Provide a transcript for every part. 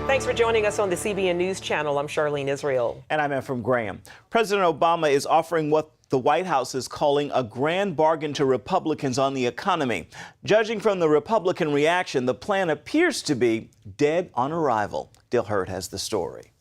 Thanks for joining us on the CBN News Channel. I'm Charlene Israel. And I'm Ephraim Graham. President Obama is offering what the White House is calling a grand bargain to Republicans on the economy. Judging from the Republican reaction, the plan appears to be dead on arrival. Dale Hurd has the story.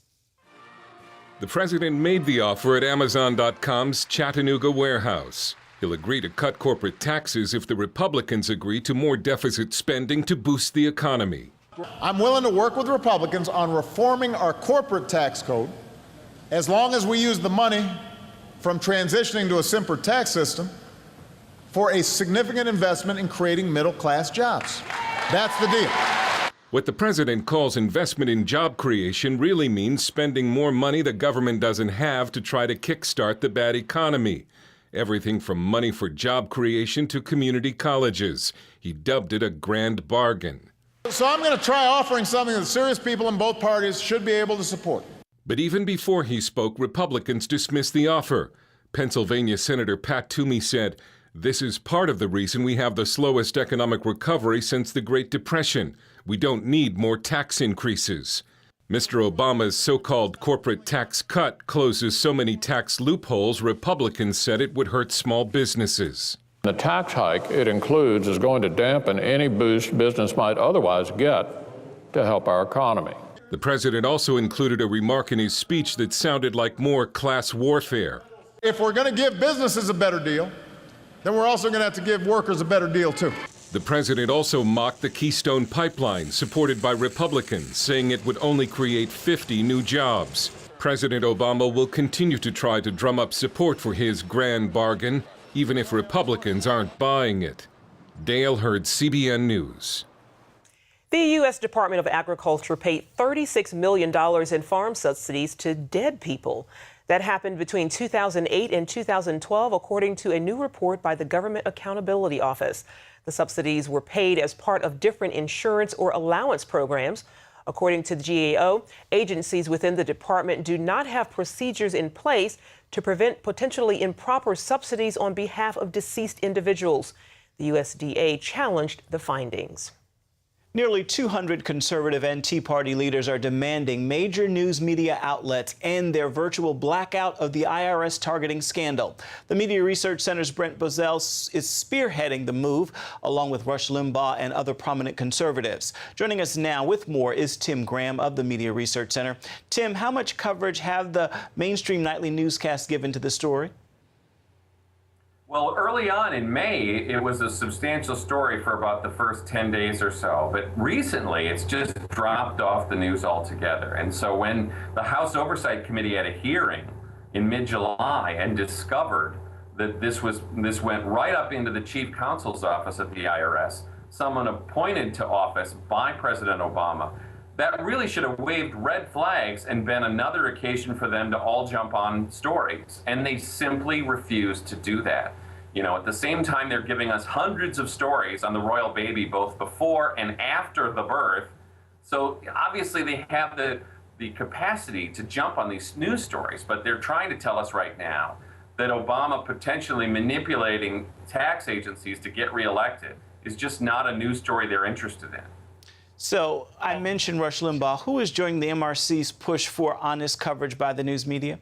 The president made the offer at Amazon.com's Chattanooga warehouse. He'll agree to cut corporate taxes if the Republicans agree to more deficit spending to boost the economy. I'm willing to work with Republicans on reforming our corporate tax code as long as we use the money from transitioning to a simpler tax system for a significant investment in creating middle-class jobs. That's the deal. What the president calls investment in job creation really means spending more money the government doesn't have to try to kickstart the bad economy. Everything from money for job creation to community colleges. He dubbed it a grand bargain. So I'm going to try offering something that serious people in both parties should be able to support. But even before he spoke, Republicans dismissed the offer. Pennsylvania Senator Pat Toomey said, "This is part of the reason we have the slowest economic recovery since the Great Depression. We don't need more tax increases." Mr. Obama's so-called corporate tax cut closes so many tax loopholes, Republicans said it would hurt small businesses. The tax hike it includes is going to dampen any boost business might otherwise get to help our economy. The president also included a remark in his speech that sounded like more class warfare. If we're going to give businesses a better deal, then we're also going to have to give workers a better deal, too. The president also mocked the Keystone Pipeline, supported by Republicans, saying it would only create 50 new jobs. President Obama will continue to try to drum up support for his grand bargain, even if Republicans aren't buying it. Dale Hurd, CBN News. The U.S. Department of Agriculture paid $36 million in farm subsidies to dead people. That happened between 2008 and 2012, according to a new report by the Government Accountability Office. The subsidies were paid as part of different insurance or allowance programs. According to the GAO, agencies within the department do not have procedures in place to prevent potentially improper subsidies on behalf of deceased individuals. The USDA challenged the findings. Nearly 200 conservative and Tea Party leaders are demanding major news media outlets end their virtual blackout of the IRS targeting scandal. The Media Research Center's Brent Bozell is spearheading the move, along with Rush Limbaugh and other prominent conservatives. Joining us now with more is Tim Graham of the Media Research Center. Tim, how much coverage have the mainstream nightly newscasts given to the story? Well, early on in May, it was a substantial story for about the first 10 days or so. But recently, it's just dropped off the news altogether. And so when the House Oversight Committee had a hearing in mid-July and discovered that this went right up into the chief counsel's office at the IRS, someone appointed to office by President Obama, that really should have waved red flags and been another occasion for them to all jump on stories. And they simply refused to do that. You know, at the same time, they're giving us hundreds of stories on the royal baby, both before and after the birth. So obviously they have the capacity to jump on these news stories, but they're trying to tell us right now that Obama potentially manipulating tax agencies to get reelected is just not a news story they're interested in. So I mentioned Rush Limbaugh. Who is joining the MRC's push for honest coverage by the news media?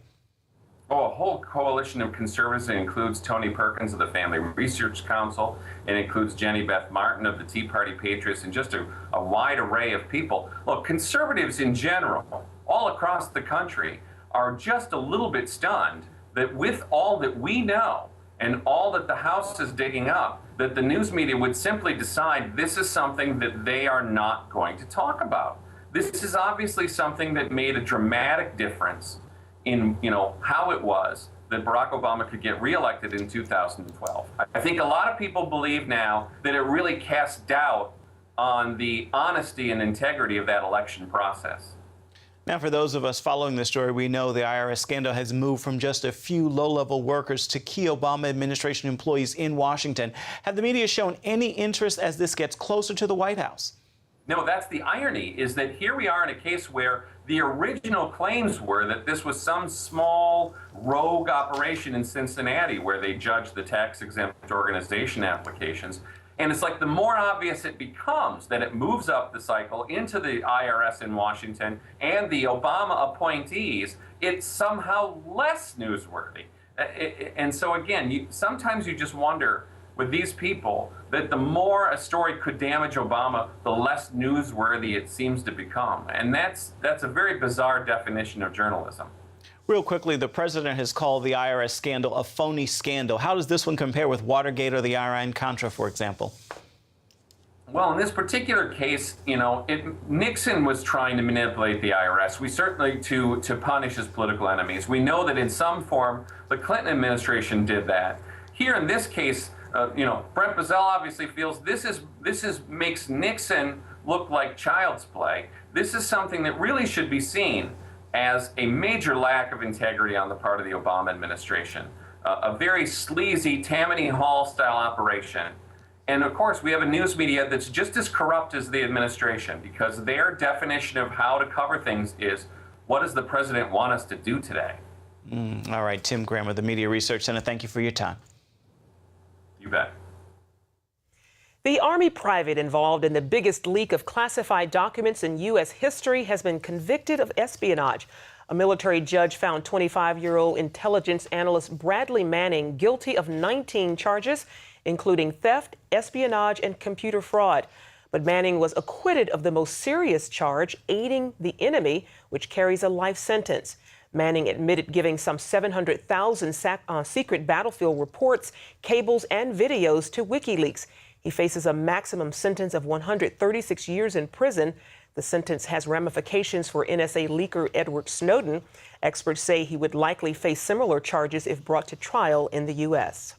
Oh, a whole coalition of conservatives. It includes Tony Perkins of the Family Research Council. It includes Jenny Beth Martin of the Tea Party Patriots, and just a wide array of people. Look, conservatives in general, all across the country, are just a little bit stunned that with all that we know and all that the House is digging up, that the news media would simply decide this is something that they are not going to talk about. This is obviously something that made a dramatic difference in, how it was that Barack Obama could get reelected in 2012. I think a lot of people believe now that it really casts doubt on the honesty and integrity of that election process. Now, for those of us following the story, we know the IRS scandal has moved from just a few low-level workers to key Obama administration employees in Washington. Have the media shown any interest as this gets closer to the White House? No, that's the irony, is that here we are in a case where the original claims were that this was some small rogue operation in Cincinnati where they judged the tax-exempt organization applications. And it's like the more obvious it becomes that it moves up the cycle into the IRS in Washington and the Obama appointees, it's somehow less newsworthy. And so again, sometimes you just wonder with these people that the more a story could damage Obama, the less newsworthy it seems to become. And that's a very bizarre definition of journalism. Real quickly, the president has called the IRS scandal a phony scandal. How does this one compare with Watergate or the Iran-Contra, for example? Well, in this particular case, Nixon was trying to manipulate the IRS. We certainly to punish his political enemies. We know that in some form, the Clinton administration did that. Here in this case, Brent Bozell obviously feels this makes Nixon look like child's play. This is something that really should be seen as a major lack of integrity on the part of the Obama administration, a very sleazy Tammany Hall style operation. And of course, we have a news media that's just as corrupt as the administration, because their definition of how to cover things is, what does the president want us to do today? All right, Tim Graham of the Media Research Center, thank you for your time. You bet. The Army private involved in the biggest leak of classified documents in U.S. history has been convicted of espionage. A military judge found 25-year-old intelligence analyst Bradley Manning guilty of 19 charges, including theft, espionage, and computer fraud. But Manning was acquitted of the most serious charge, aiding the enemy, which carries a life sentence. Manning admitted giving some 700,000 secret battlefield reports, cables, and videos to WikiLeaks. He faces a maximum sentence of 136 years in prison. The sentence has ramifications for NSA leaker Edward Snowden. Experts say he would likely face similar charges if brought to trial in the U.S.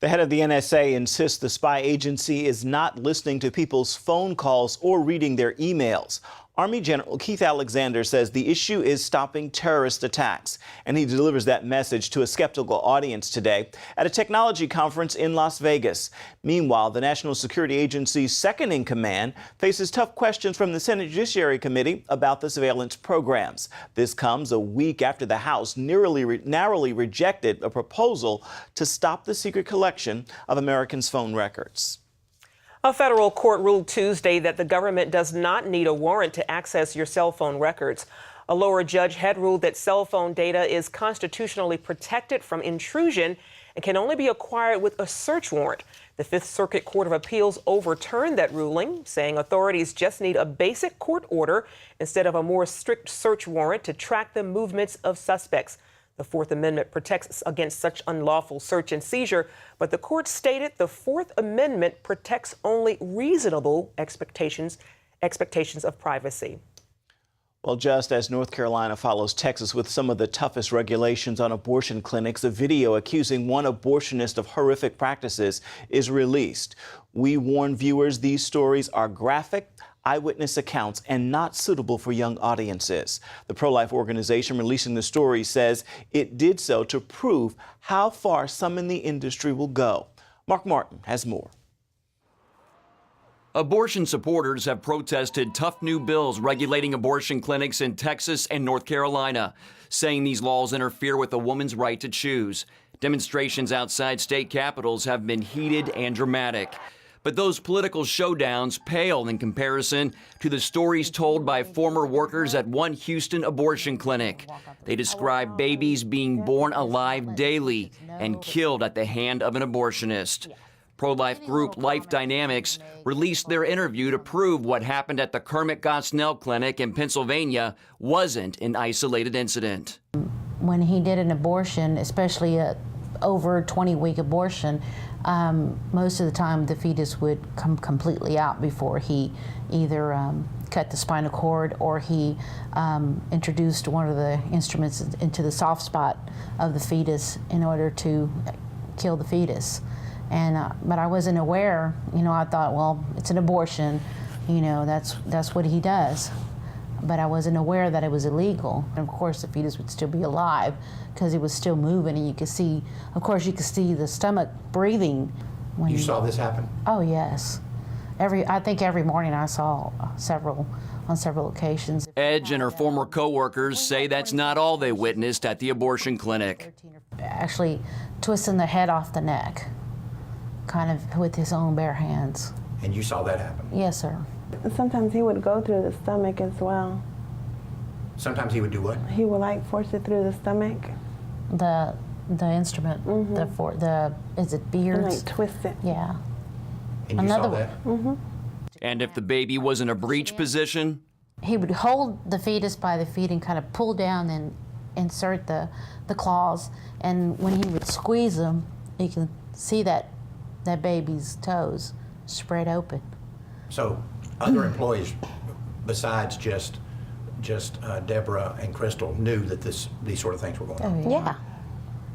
The head of the NSA insists the spy agency is not listening to people's phone calls or reading their emails. Army General Keith Alexander says the issue is stopping terrorist attacks, and he delivers that message to a skeptical audience today at a technology conference in Las Vegas. Meanwhile, the National Security Agency's second in command faces tough questions from the Senate Judiciary Committee about the surveillance programs. This comes a week after the House narrowly rejected a proposal to stop the secret collection of Americans' phone records. A federal court ruled Tuesday that the government does not need a warrant to access your cell phone records. A lower judge had ruled that cell phone data is constitutionally protected from intrusion and can only be acquired with a search warrant. The Fifth Circuit Court of Appeals overturned that ruling, saying authorities just need a basic court order instead of a more strict search warrant to track the movements of suspects. The Fourth Amendment protects against such unlawful search and seizure, but the court stated the Fourth Amendment protects only reasonable expectations of privacy. Well, just as North Carolina follows Texas with some of the toughest regulations on abortion clinics, a video accusing one abortionist of horrific practices is released. We warn viewers these stories are graphic, eyewitness accounts, and not suitable for young audiences. The pro-life organization releasing the story says it did so to prove how far some in the industry will go. Mark Martin has more. Abortion supporters have protested tough new bills regulating abortion clinics in Texas and North Carolina, saying these laws interfere with a woman's right to choose. Demonstrations outside state capitals have been heated and dramatic. But those political showdowns pale in comparison to the stories told by former workers at one Houston abortion clinic. They describe babies being born alive daily and killed at the hand of an abortionist. Pro-life group Life Dynamics released their interview to prove what happened at the Kermit Gosnell Clinic in Pennsylvania wasn't an isolated incident. When he did an abortion, especially over 20-week abortion, most of the time the fetus would come completely out before he either cut the spinal cord or he introduced one of the instruments into the soft spot of the fetus in order to kill the fetus. And but I wasn't aware, I thought, well, it's an abortion, that's what he does. But I wasn't aware that it was illegal. And of course, the fetus would still be alive because it was still moving, and you could see, the stomach breathing. When you saw this happen? Oh yes, I think every morning I saw on several occasions. Edge and her former co-workers say that's not all they witnessed at the abortion clinic. Actually, twisting the head off the neck. kind of with his own bare hands. And you saw that happen? Yes, sir. Sometimes he would go through the stomach as well. Sometimes he would do what? He would like force it through the stomach. The instrument, is it beards? Like twist it. Yeah. And you saw that? And if the baby was in a breech position, He would hold the fetus by the feet and kind of pull down and insert the claws. And when he would squeeze them, you can see that baby's toes spread open. So other employees besides just Deborah and Crystal knew that these sort of things were going on? Oh, yeah.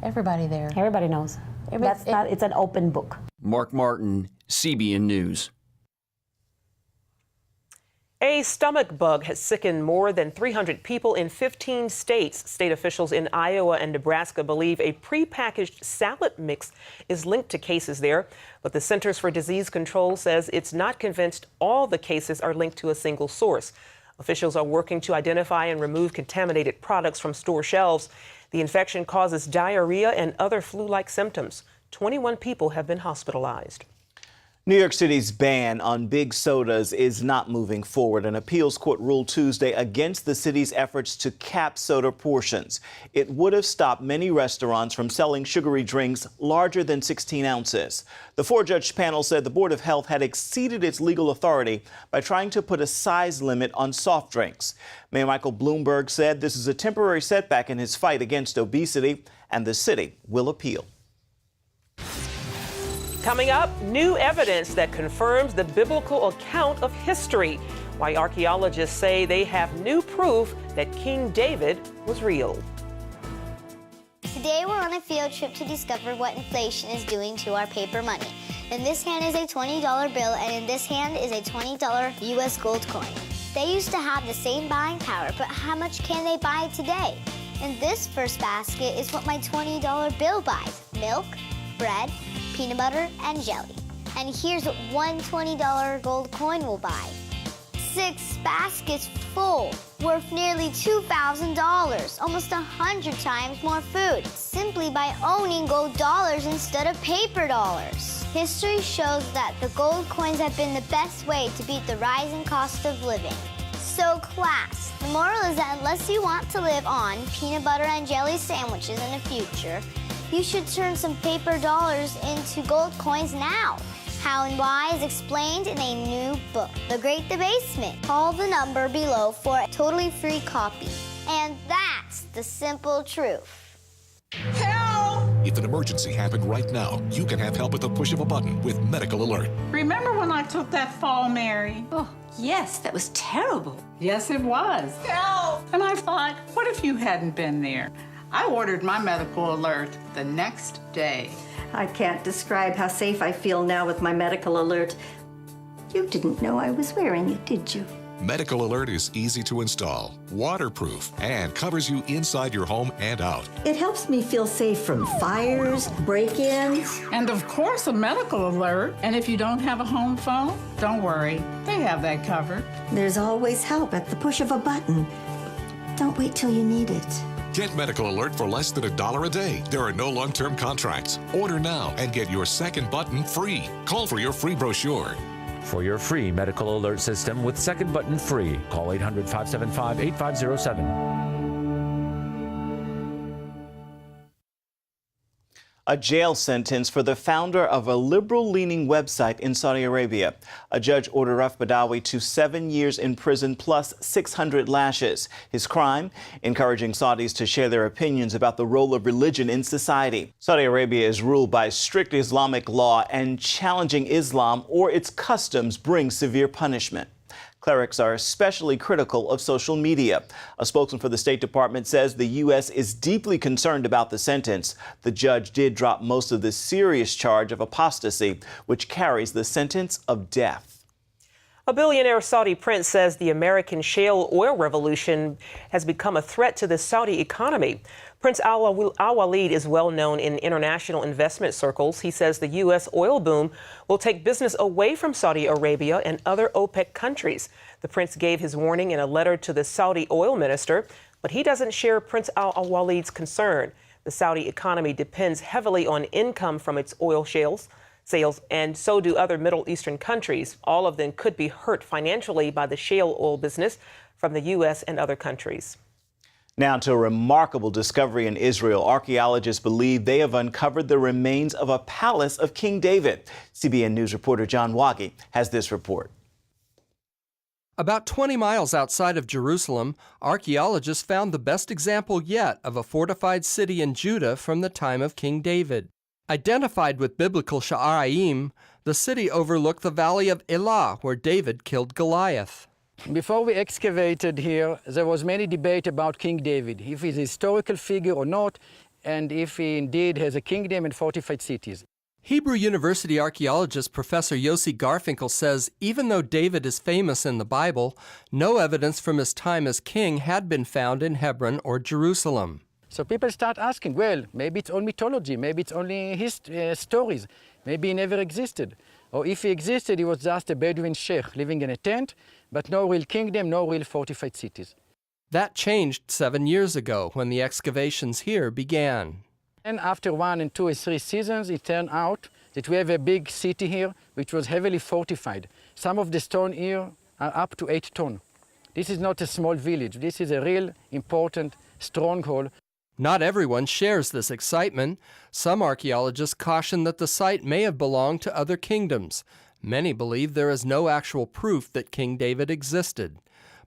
Everybody there. Everybody knows. It's an open book. Mark Martin, CBN News. A stomach bug has sickened more than 300 people in 15 states. State officials in Iowa and Nebraska believe a prepackaged salad mix is linked to cases there. But the Centers for Disease Control says it's not convinced all the cases are linked to a single source. Officials are working to identify and remove contaminated products from store shelves. The infection causes diarrhea and other flu-like symptoms. 21 people have been hospitalized. New York City's ban on big sodas is not moving forward. An appeals court ruled Tuesday against the city's efforts to cap soda portions. It would have stopped many restaurants from selling sugary drinks larger than 16 ounces. The four-judge panel said the Board of Health had exceeded its legal authority by trying to put a size limit on soft drinks. Mayor Michael Bloomberg said this is a temporary setback in his fight against obesity, and the city will appeal. Coming up, new evidence that confirms the biblical account of history. Why archaeologists say they have new proof that King David was real. Today we're on a field trip to discover what inflation is doing to our paper money. In this hand is a $20 bill, and in this hand is a $20 US gold coin. They used to have the same buying power, but how much can they buy today? In this first basket is what my $20 bill buys: milk, bread, peanut butter, and jelly. And here's what one $20 gold coin will buy: 6 baskets full, worth nearly $2,000, almost 100 times more food, simply by owning gold dollars instead of paper dollars. History shows that the gold coins have been the best way to beat the rising cost of living. So class, the moral is that unless you want to live on peanut butter and jelly sandwiches in the future, you should turn some paper dollars into gold coins now. How and why is explained in a new book, The Great Debasement. Call the number below for a totally free copy. And that's the simple truth. Help! If an emergency happened right now, you can have help at the push of a button with Medical Alert. Remember when I took that fall, Mary? Oh, yes, that was terrible. Yes, it was. Help! And I thought, what if you hadn't been there? I ordered my Medical Alert the next day. I can't describe how safe I feel now with my Medical Alert. You didn't know I was wearing it, did you? Medical Alert is easy to install, waterproof, and covers you inside your home and out. It helps me feel safe from fires, break-ins. And of course, a Medical Alert. And if you don't have a home phone, don't worry. They have that covered. There's always help at the push of a button. Don't wait till you need it. Get Medical Alert for less than $1 a day. There are no long-term contracts. Order now and get your second button free. Call for your free brochure. For your free Medical Alert system with second button free, call 800-575-8507. A jail sentence for the founder of a liberal-leaning website in Saudi Arabia. A judge ordered Raf Badawi to 7 years in prison plus 600 lashes. His crime? Encouraging Saudis to share their opinions about the role of religion in society. Saudi Arabia is ruled by strict Islamic law, and challenging Islam or its customs brings severe punishment. Clerics are especially critical of social media. A spokesman for the State Department says the U.S. is deeply concerned about the sentence. The judge did drop most of the serious charge of apostasy, which carries the sentence of death. A billionaire Saudi prince says the American shale oil revolution has become a threat to the Saudi economy. Prince Al-Walid is well known in international investment circles. He says the U.S. oil boom will take business away from Saudi Arabia and other OPEC countries. The prince gave his warning in a letter to the Saudi oil minister, but he doesn't share Prince Al-Walid's concern. The Saudi economy depends heavily on income from its oil shales. sales, and so do other Middle Eastern countries. All of them could be hurt financially by the shale oil business from the U.S. and other countries. Now to a remarkable discovery in Israel. Archaeologists believe they have uncovered the remains of a palace of King David. CBN News reporter John Waggy has this report. About 20 miles outside of Jerusalem, archaeologists found the best example yet of a fortified city in Judah from the time of King David. Identified with biblical Sha'araim, the city overlooked the valley of Elah, where David killed Goliath. Before we excavated here, there was many debate about King David, if he's a historical figure or not, and if he indeed has a kingdom and fortified cities. Hebrew University archaeologist Professor Yossi Garfinkel says even though David is famous in the Bible, no evidence from his time as king had been found in Hebron or Jerusalem. So people start asking, well, maybe it's all mythology, maybe it's only his stories, maybe he never existed. Or if he existed, he was just a Bedouin sheikh living in a tent, but no real kingdom, no real fortified cities. That changed 7 years ago when the excavations here began. And after 1 and 2 or 3 seasons, it turned out that we have a big city here, which was heavily fortified. Some of the stone here are up to 8 tons. This is not a small village. This is a real important stronghold. Not everyone shares this excitement. Some archaeologists caution that the site may have belonged to other kingdoms. Many believe there is no actual proof that King David existed.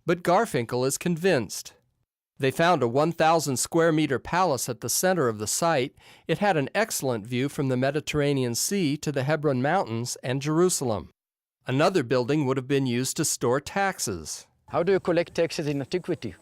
But Garfinkel is convinced. They found a 1,000 square meter palace at the center of the site. It had an excellent view from the Mediterranean Sea to the Hebron Mountains and Jerusalem. Another building would have been used to store taxes. How do you collect taxes in antiquity?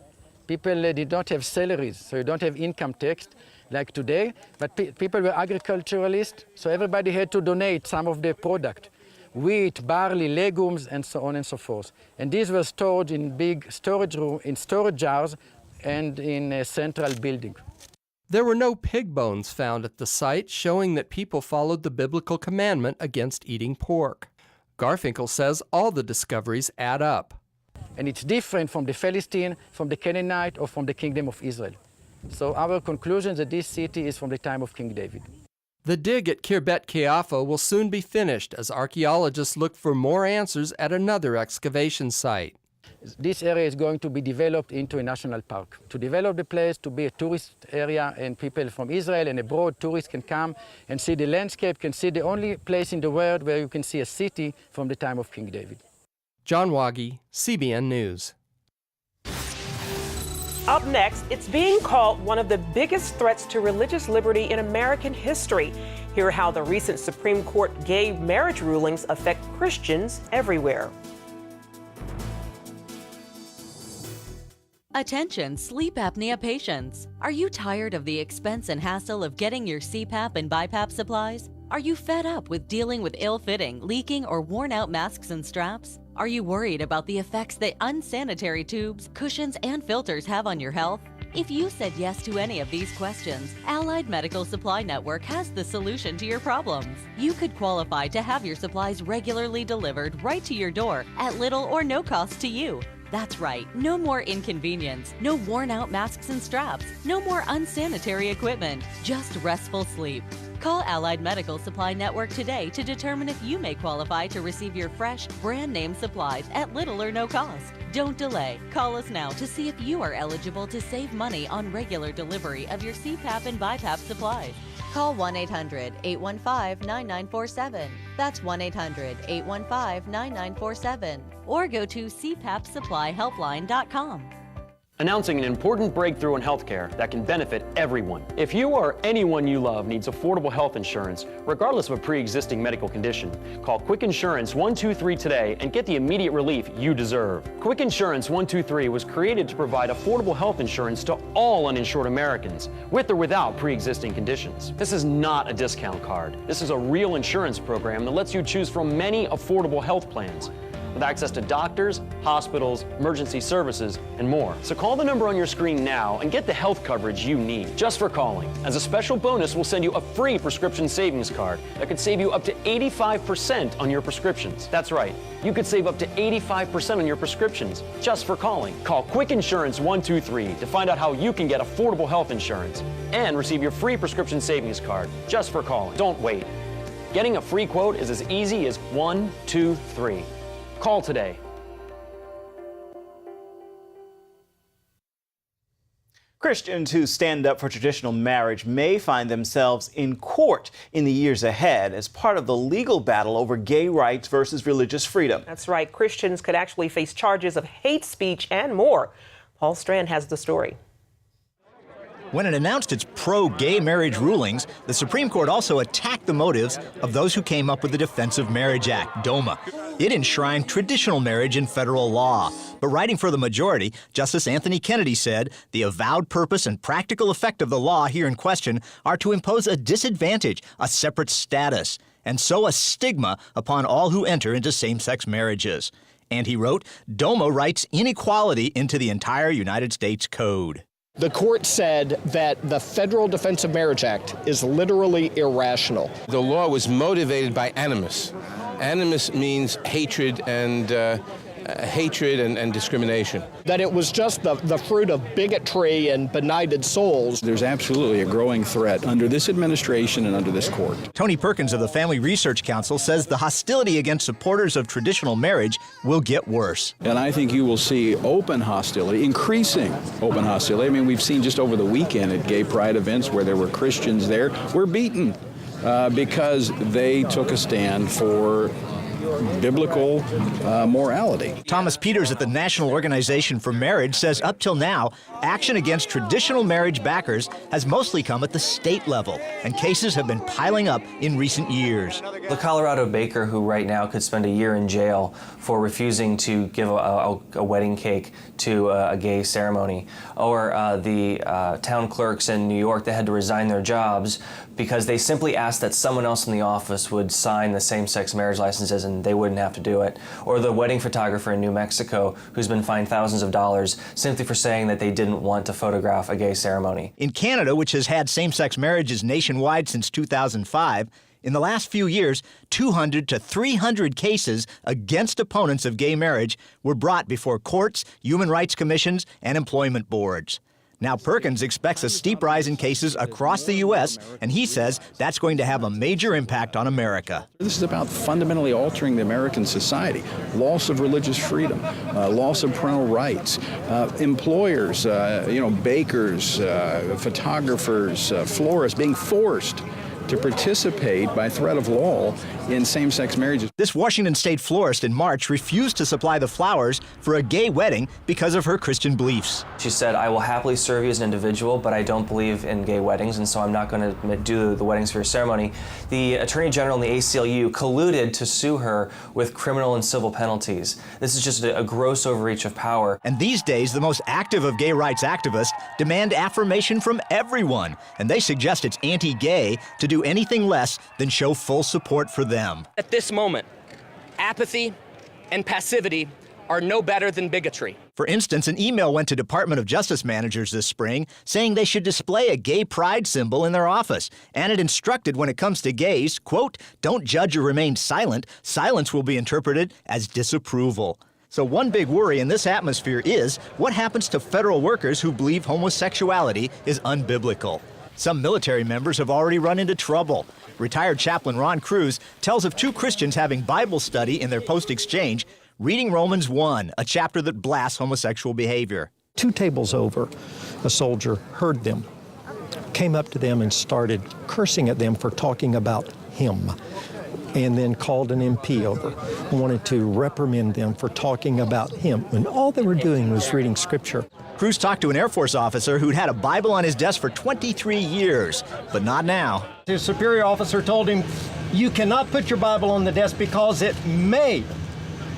People did not have salaries, so you don't have income tax like today, but people were agriculturalists, so everybody had to donate some of their product. Wheat, barley, legumes, and so on and so forth. And these were stored in big storage rooms, in storage jars, and in a central building. There were no pig bones found at the site, showing that people followed the biblical commandment against eating pork. Garfinkel says all the discoveries add up. And it's different from the Philistine, from the Canaanite, or from the Kingdom of Israel. So our conclusion is that this city is from the time of King David. The dig at Kirbet Qeiyafa will soon be finished as archaeologists look for more answers at another excavation site. This area is going to be developed into a national park. To develop the place to be a tourist area, and people from Israel and abroad, tourists can come and see the landscape, can see the only place in the world where you can see a city from the time of King David. John Waggy, CBN News. Up next, it's being called one of the biggest threats to religious liberty in American history. Hear how the recent Supreme Court gay marriage rulings affect Christians everywhere. Attention sleep apnea patients. Are you tired of the expense and hassle of getting your CPAP and BiPAP supplies? Are you fed up with dealing with ill-fitting, leaking, or worn-out masks and straps? Are you worried about the effects that unsanitary tubes, cushions, and filters have on your health? If you said yes to any of these questions, Allied Medical Supply Network has the solution to your problems. You could qualify to have your supplies regularly delivered right to your door at little or no cost to you. That's right, no more inconvenience, no worn-out masks and straps, no more unsanitary equipment, just restful sleep. Call Allied Medical Supply Network today to determine if you may qualify to receive your fresh, brand-name supplies at little or no cost. Don't delay. Call us now to see if you are eligible to save money on regular delivery of your CPAP and BiPAP supplies. Call 1-800-815-9947. That's 1-800-815-9947. Or go to cpapsupplyhelpline.com. Announcing an important breakthrough in healthcare that can benefit everyone. If you or anyone you love needs affordable health insurance, regardless of a pre-existing medical condition, call Quick Insurance 123 today and get the immediate relief you deserve. Quick Insurance 123 was created to provide affordable health insurance to all uninsured Americans, with or without pre-existing conditions. This is not a discount card. This is a real insurance program that lets you choose from many affordable health plans, with access to doctors, hospitals, emergency services, and more. So call the number on your screen now and get the health coverage you need just for calling. As a special bonus, we'll send you a free prescription savings card that could save you up to 85% on your prescriptions. That's right, you could save up to 85% on your prescriptions just for calling. Call Quick Insurance 123 to find out how you can get affordable health insurance and receive your free prescription savings card just for calling. Don't wait. Getting a free quote is as easy as 1, 2, 3. Call today. Christians who stand up for traditional marriage may find themselves in court in the years ahead as part of the legal battle over gay rights versus religious freedom. That's right. Christians could actually face charges of hate speech and more. Paul Strand has the story. When it announced its pro-gay marriage rulings, the Supreme Court also attacked the motives of those who came up with the Defense of Marriage Act, DOMA. It enshrined traditional marriage in federal law. But writing for the majority, Justice Anthony Kennedy said the avowed purpose and practical effect of the law here in question are to impose a disadvantage, a separate status, and so a stigma upon all who enter into same-sex marriages. And he wrote, DOMA writes inequality into the entire United States Code. The court said that the Federal Defense of Marriage Act is literally irrational. The law was motivated by animus. Animus means hatred and discrimination. That it was just the fruit of bigotry and benighted souls. There's absolutely a growing threat under this administration and under this court. Tony Perkins of the Family Research Council says the hostility against supporters of traditional marriage will get worse. And I think you will see open hostility, increasing open hostility. I mean, we've seen just over the weekend at gay pride events where there were Christians there were beaten because they took a stand for biblical morality. Thomas Peters at the National Organization for Marriage says up till now, action against traditional marriage backers has mostly come at the state level, and cases have been piling up in recent years. The Colorado baker who right now could spend a year in jail for refusing to give a wedding cake to a gay ceremony, or the town clerks in New York that had to resign their jobs because they simply asked that someone else in the office would sign the same-sex marriage licenses and they wouldn't have to do it, or the wedding photographer in New Mexico who's been fined thousands of dollars simply for saying that they didn't want to photograph a gay ceremony. In Canada, which has had same-sex marriages nationwide since 2005, in the last few years, 200 to 300 cases against opponents of gay marriage were brought before courts, human rights commissions, and employment boards. Now Perkins expects a steep rise in cases across the U.S., and he says that's going to have a major impact on America. This is about fundamentally altering the American society. Loss of religious freedom, loss of parental rights, employers, bakers, photographers, florists being forced to participate by threat of law in same-sex marriages. This Washington State florist in March refused to supply the flowers for a gay wedding because of her Christian beliefs. She said, I will happily serve you as an individual, but I don't believe in gay weddings, and so I'm not going to do the weddings for your ceremony. The Attorney General and the ACLU colluded to sue her with criminal and civil penalties. This is just a gross overreach of power. And these days, the most active of gay rights activists demand affirmation from everyone, and they suggest it's anti-gay to do anything less than show full support for them. At this moment, apathy and passivity are no better than bigotry. For instance, an email went to Department of Justice managers this spring saying they should display a gay pride symbol in their office, and it instructed when it comes to gays, quote, don't judge or remain silent. Silence will be interpreted as disapproval. So one big worry in this atmosphere is what happens to federal workers who believe homosexuality is unbiblical. Some military members have already run into trouble. Retired chaplain Ron Cruz tells of two Christians having Bible study in their post-exchange, reading Romans 1, a chapter that blasts homosexual behavior. 2 tables over, a soldier heard them, came up to them and started cursing at them for talking about him, and then called an MP over, wanted to reprimand them for talking about him, when all they were doing was reading scripture. Cruz talked to an Air Force officer who'd had a Bible on his desk for 23 years, but not now. His superior officer told him, you cannot put your Bible on the desk because it may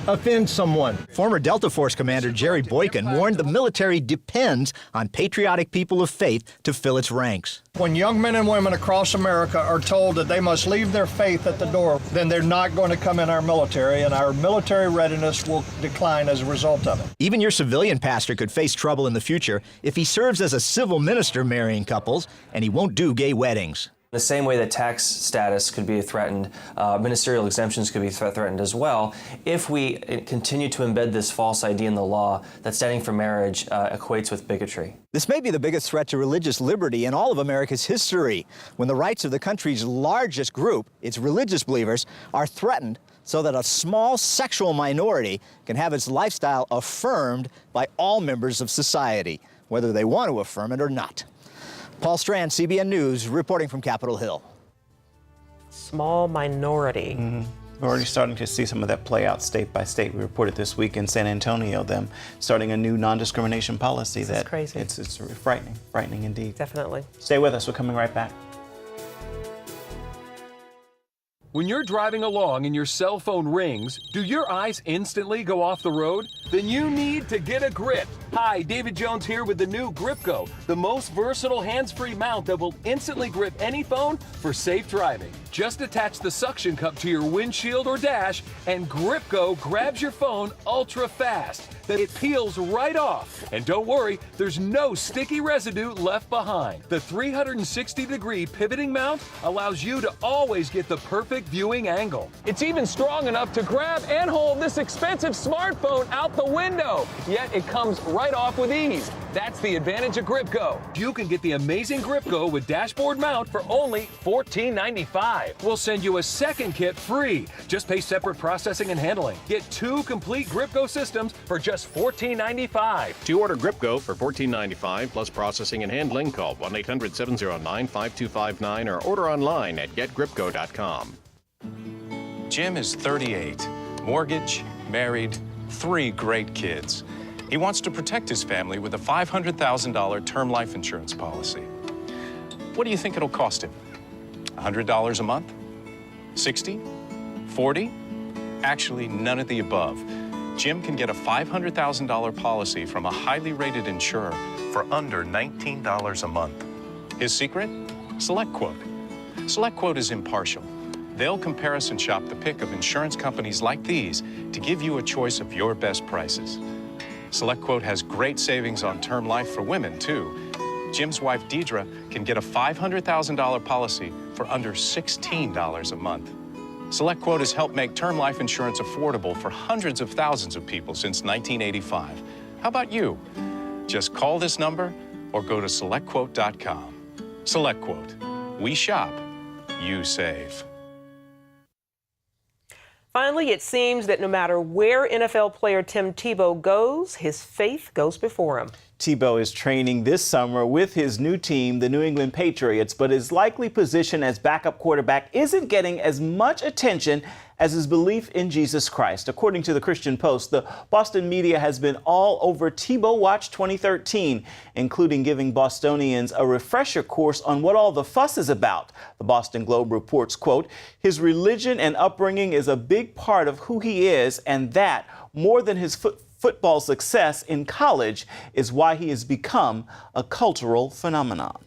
offend someone. Former Delta Force Commander Jerry Boykin warned the military depends on patriotic people of faith to fill its ranks. When young men and women across America are told that they must leave their faith at the door, then they're not going to come in our military, and our military readiness will decline as a result of it. Even your civilian pastor could face trouble in the future if he serves as a civil minister marrying couples, and he won't do gay weddings. The same way that tax status could be threatened, ministerial exemptions could be threatened as well, if we continue to embed this false idea in the law that standing for marriage equates with bigotry. This may be the biggest threat to religious liberty in all of America's history, when the rights of the country's largest group, its religious believers, are threatened so that a small sexual minority can have its lifestyle affirmed by all members of society, whether they want to affirm it or not. Paul Strand, CBN News, reporting from Capitol Hill. Small minority. We're already starting to see some of that play out state by state. We reported this week in San Antonio, them starting a new non-discrimination policy. This is crazy. It's frightening indeed. Definitely. Stay with us. We're coming right back. When you're driving along and your cell phone rings, do your eyes instantly go off the road? Then you need to get a grip. Hi, David Jones here with the new GripGo, the most versatile hands-free mount that will instantly grip any phone for safe driving. Just attach the suction cup to your windshield or dash, and GripGo grabs your phone ultra fast. Then it peels right off. And don't worry, there's no sticky residue left behind. The 360-degree pivoting mount allows you to always get the perfect viewing angle. It's even strong enough to grab and hold this expensive smartphone out the window. Yet it comes right off with ease. That's the advantage of GripGo. You can get the amazing GripGo with dashboard mount for only $14.95. We'll send you a second kit free. Just pay separate processing and handling. Get 2 complete GripGo systems for just $14.95. To order GripGo for $14.95 plus processing and handling, call 1-800-709-5259 or order online at getgripgo.com. Jim is 38, mortgage, married, 3 great kids. He wants to protect his family with a $500,000 term life insurance policy. What do you think it'll cost him? $100 a month? 60? 40? Actually, none of the above. Jim can get a $500,000 policy from a highly rated insurer for under $19 a month. His secret? SelectQuote. SelectQuote is impartial. They'll comparison shop the pick of insurance companies like these to give you a choice of your best prices. SelectQuote has great savings on term life for women, too. Jim's wife, Deidre, can get a $500,000 policy for under $16 a month. SelectQuote has helped make term life insurance affordable for hundreds of thousands of people since 1985. How about you? Just call this number or go to SelectQuote.com. SelectQuote. We shop, you save. Finally, it seems that no matter where NFL player Tim Tebow goes, his faith goes before him. Tebow is training this summer with his new team, the New England Patriots, but his likely position as backup quarterback isn't getting as much attention as his belief in Jesus Christ. According to the Christian Post, the Boston media has been all over Tebow Watch 2013, including giving Bostonians a refresher course on what all the fuss is about. The Boston Globe reports, quote, his religion and upbringing is a big part of who he is, and that, more than his football success in college, is why he has become a cultural phenomenon.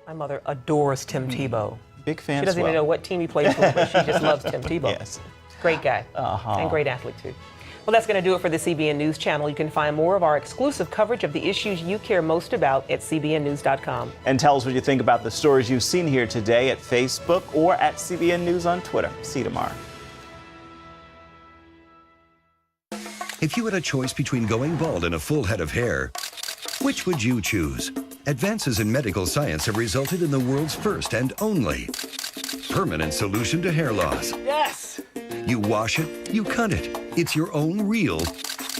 My mother adores Tim Tebow. Big fan. She doesn't even know what team he plays for, but she just loves Tim Tebow. Yes. Great guy. And great athlete, too. Well, that's going to do it for the CBN News Channel. You can find more of our exclusive coverage of the issues you care most about at cbnnews.com. And tell us what you think about the stories you've seen here today at Facebook or at CBN News on Twitter. See you tomorrow. If you had a choice between going bald and a full head of hair, which would you choose? Advances in medical science have resulted in the world's first and only permanent solution to hair loss. Yes! You wash it, you cut it. It's your own real,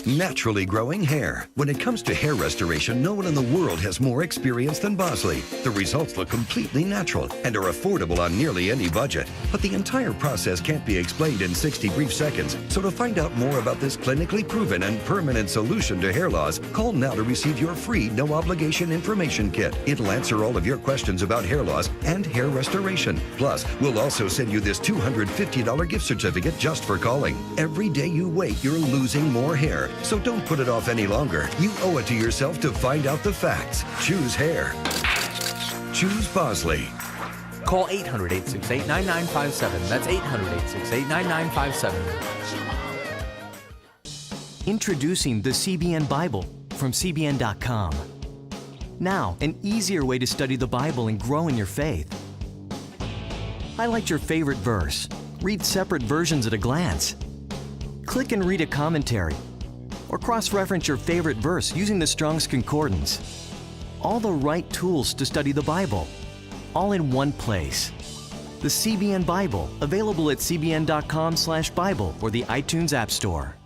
naturally growing hair. When it comes to hair restoration, no one in the world has more experience than Bosley. The results look completely natural and are affordable on nearly any budget. But the entire process can't be explained in 60 brief seconds. So to find out more about this clinically proven and permanent solution to hair loss, call now to receive your free no-obligation information kit. It'll answer all of your questions about hair loss and hair restoration. Plus, we'll also send you this $250 gift certificate just for calling. Every day you wait, you're losing more hair. So don't put it off any longer. You owe it to yourself to find out the facts. Choose hair. Choose Bosley. Call 800-868-9957. That's 800-868-9957. Introducing the CBN Bible from CBN.com. Now, an easier way to study the Bible and grow in your faith. Highlight your favorite verse. Read separate versions at a glance. Click and read a commentary. Or cross-reference your favorite verse using the Strong's Concordance. All the right tools to study the Bible, all in one place. The CBN Bible, available at cbn.com/Bible or the iTunes App Store.